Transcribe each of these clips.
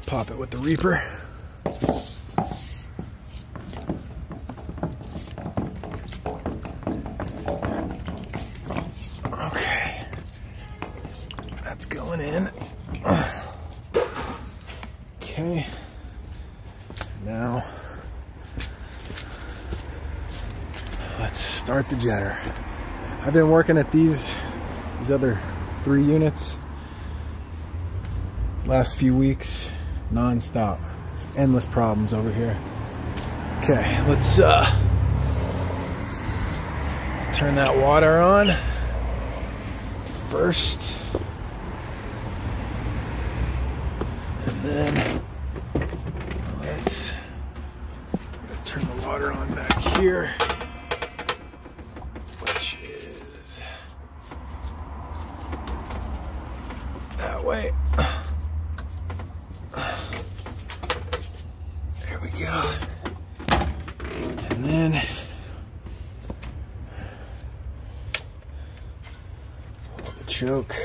Pop it with the reaper. Okay, that's going in. Okay, now let's start the jetter. I've been working at these other 3 units last few weeks non-stop. There's endless problems over here. Okay, let's turn that water on first, and then let's turn the water on back here, which is that way. There we go. And then the choke.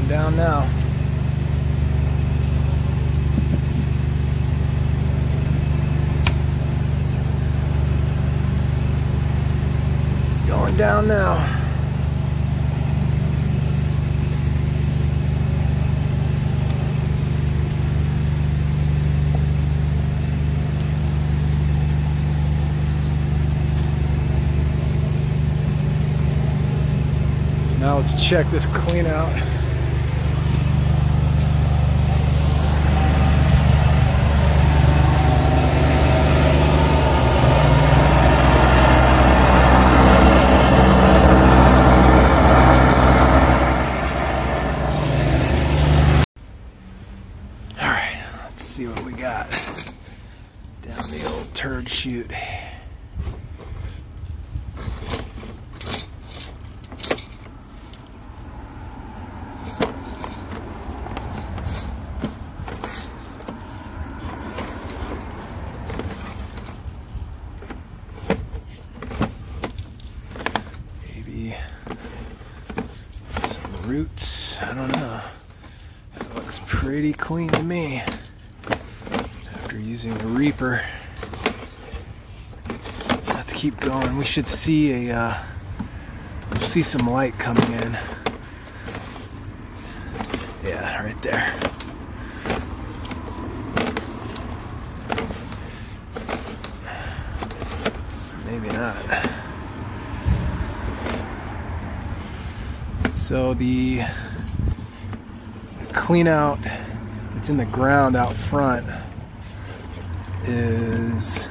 Down now. Going down now. So now let's check this clean out. See what we got down the old turd chute. Maybe some roots, I don't know. That looks pretty clean to me. Using the reaper. Let's keep going. We should see we'll see some light coming in. Yeah, right there. Maybe not. So the clean out that's in the ground out front is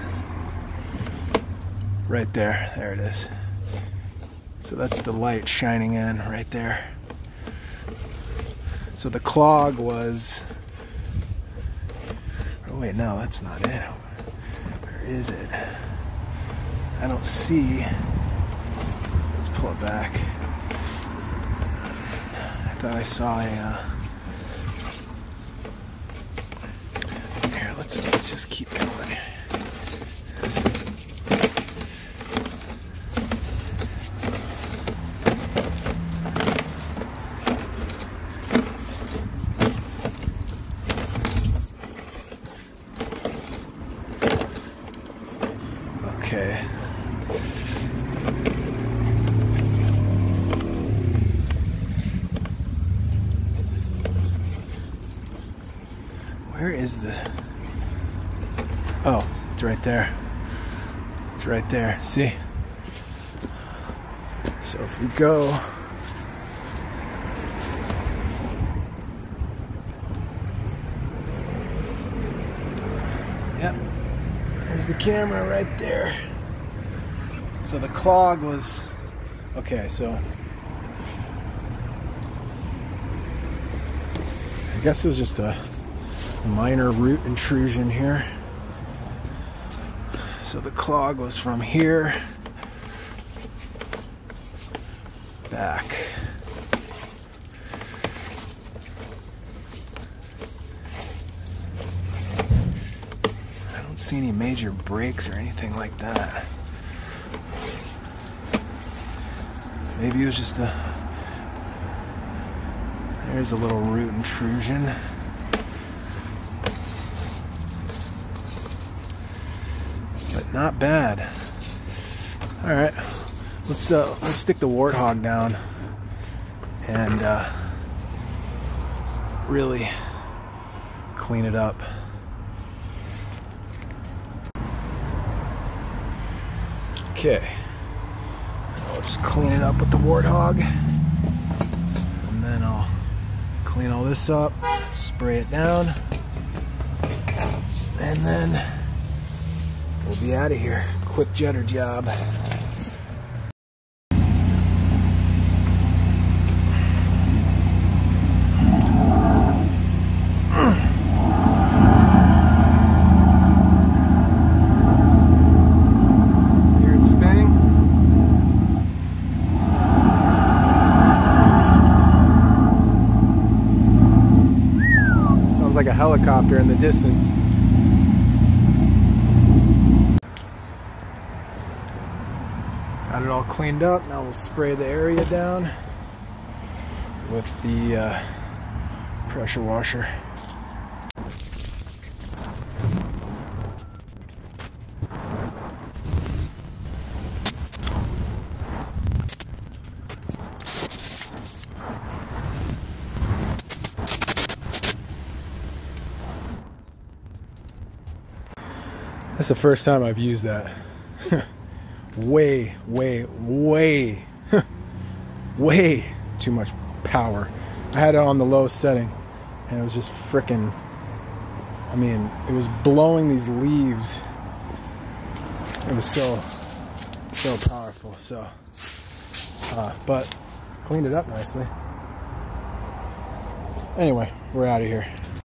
right there. There it is. So that's the light shining in right there. So the clog was, oh wait, no, that's not it. Where is it? I don't see. Let's pull it back. I thought I saw a here, let's just keep going. Okay. Where is the... Oh, it's right there. It's right there. See? So if we go... Yep. the camera right there. So the clog was, okay, so I guess it was just a minor root intrusion here. So the clog was from here back. I don't see any major breaks or anything like that. Maybe it was just there's a little root intrusion. But not bad. All right, let's stick the Worthog down and really clean it up. Okay, I'll just clean it up with the Worthog, and then I'll clean all this up, spray it down, and then we'll be out of here. Quick jetter job. Hear it spinning? Sounds like a helicopter in the distance. Got it all cleaned up. Now we'll spray the area down with the pressure washer. That's the first time I've used that. way too much power. I had it on the lowest setting and it was just frickin', I mean, it was blowing these leaves. It was so powerful. So but cleaned it up nicely. Anyway, we're out of here.